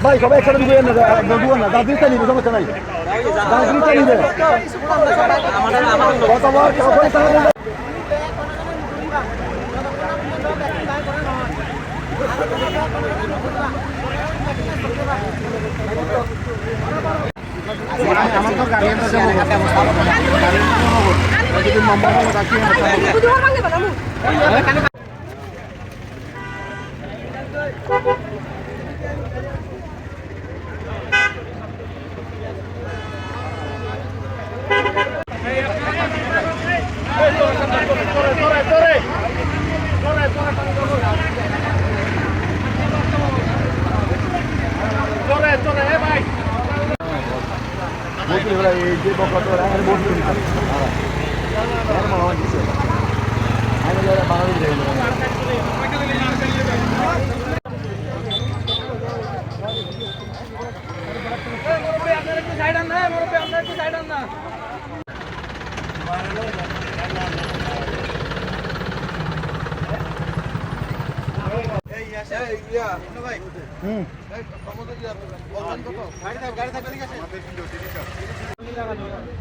ভাই সবাই একসাথে ঢুকে না, ঢুকে না, দাদিটা নিবে, সমস্যা নাই, দাদিটা নিবে। কতবার কখন টাকা আমার তো গাড়ি আছে নম্বর রাখি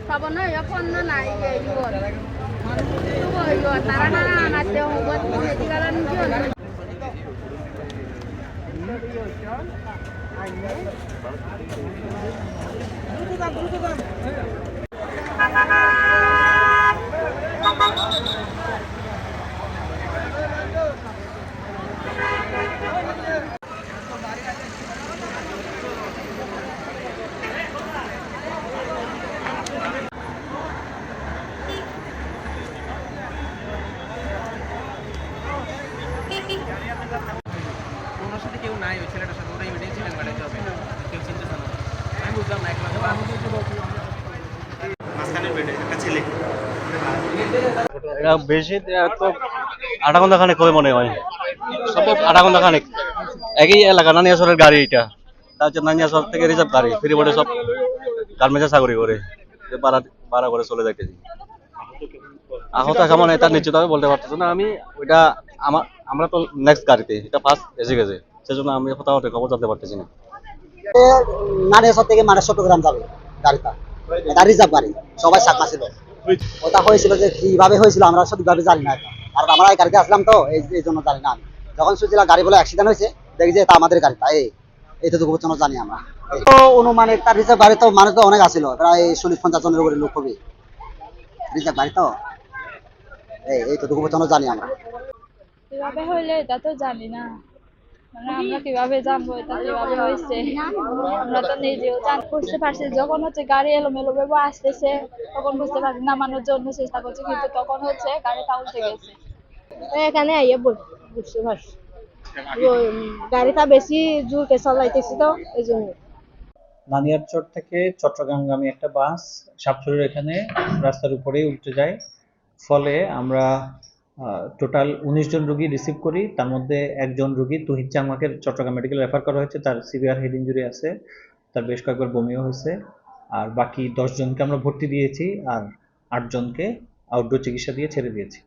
Sabana ya ponna nai ge yuon. Tuwa yuon tarana na te hobat ni tigaran yuon. ওনার সাথে কেউ নাই, ওই ছেলেটার সাথে ওরাই মিটিং ছিলেন মানে জবে কেউ চিনতেছে না। আমি বুঝলাম না একলা মাঝখানের বেডে একটা ছেলে এটা বেশি তো আধা ঘন্টা খানেক হবে মনে হয়, সব আধা ঘন্টা খানেক। একই এলাকা নানিয়াসরের গাড়ি এটা, তা হচ্ছে নানিয়াসর থেকে রিজার্ভ গাড়ি ফেরি বোর্ডে সব গার্মেন্টসে চাকরি করে ভাড়া ভাড়া করে চলে যাইতেছি। আহত কেমন এটা নিশ্চিত ভাবে বলতে পারতেছি না আমি। ওইটা আমরা তো নেক্সট গাড়িতে, এটা ফার্স্ট এসে গেছে, সেজন্য আমি হতাহতের খবর জানতে পারতেছি না। নানিয়াসর থেকে মানে চট্টগ্রাম যাবে গাড়িটা, এটা রিজার্ভ গাড়ি, সবাই সাক্ষা ছিল। ওটা হয়েছিল যে কিভাবে হয়েছিল আমরা সঠিকভাবে জানি না, আর আমরা এই গাড়িতে আসলাম তো এই জন্য জানি না। আমি যখন শুনছিলাম গাড়ি বলে অ্যাক্সিডেন্ট হয়েছে, দেখি যে এটা আমাদের গাড়িটা, এইটুকু পর্যন্ত জানি আমরা। তো অনুমানিক তার রিজার্ভ গাড়ি তো মানুষ তো অনেক আসছিল, প্রায় 40-50 জনের উপরে লোক হবে রিজার্ভ গাড়ি তো, এইটুকু পর্যন্ত জানি আমরা। কিভাবে হইলে এটা তো জানি না, মানে আমরা কিভাবে জানবো এটা কিভাবে হয়েছে, আমরা তো নিজেও বুঝতে পারছি। যখন হচ্ছে গাড়ি এলোমেলো ভাবে আসতেছে তখন বুঝতে পারছি, নামানোর জন্য চেষ্টা করছি, কিন্তু তখন হচ্ছে গাড়িটা উল্টে গেছে। এখানে আইয়া বুঝতে পারছি গাড়িটা বেশি জোরকে চালাইতেছি তো এই জন্য। নানিয়ারচর থেকে চট্টগ্রামগামী একটা বাস সাপচুরের এখানে রাস্তার উপরেই উল্টে যায়, ফলে আমরা টোটাল 19 জন রোগী রিসিভ করি। তার মধ্যে একজন রোগী তুহিদ চাকমাকে চট্টগ্রাম মেডিকেল রেফার করা হয়েছে, তার সিভিয়ার হেড ইঞ্জুরি আছে, তার বেশ কয়েকবার বমিও হয়েছে। আর বাকি 10 জনকে আমরা ভর্তি দিয়েছি, আর 8 জনকে আউটডোর চিকিৎসা দিয়ে ছেড়ে দিয়েছি।